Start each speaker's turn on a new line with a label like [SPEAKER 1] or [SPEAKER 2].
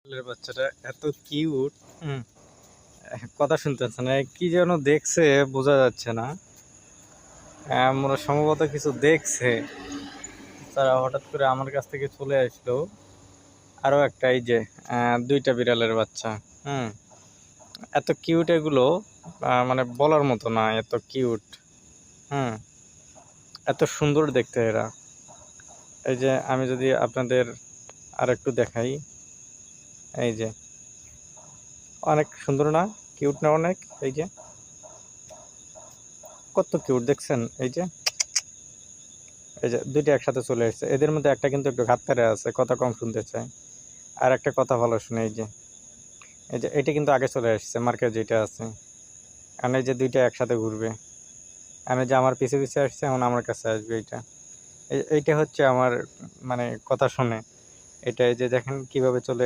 [SPEAKER 1] বিড়ালের বাচ্চাটা এত কিউট। হুম। কথা শুনতেছে না, কি যেন দেখছে বোঝা যাচ্ছে না। মনে হয় সম্ভবত কিছু দেখছে। তারা হঠাৎ করে আমার কাছ থেকে চলে আসলো। আরো একটা, এই যে দুইটা বিড়ালের বাচ্চা। হুম। এত কিউট এগুলো, মানে বলার মতো না, এত কিউট। হুম। এত সুন্দর দেখতে এরা। এই যে আমি যদি আপনাদের আর একটু দেখাই, এই যে অনেক সুন্দর না, কিউট না অনেক? এই যে কত কিউট দেখছেন। এই যে দুইটা একসাথে চলে এসেছে। এদের মধ্যে একটা কিন্তু একটু ঘাত পেরে আছে, কথা কম শুনতে চায়। আর একটা কথা ভালো শুনে, এই যে এটা কিন্তু আগে চলে এসেছে মার্কেট যেটা আছে। কারণ এই যে দুইটা একসাথে ঘুরবে। আমি যে আমার পিছে পিছে আসছে, এখন আমার কাছে আসবে এইটা। এইটা হচ্ছে আমার, মানে কথা শুনে। এটা এই যে দেখেন কিভাবে চলে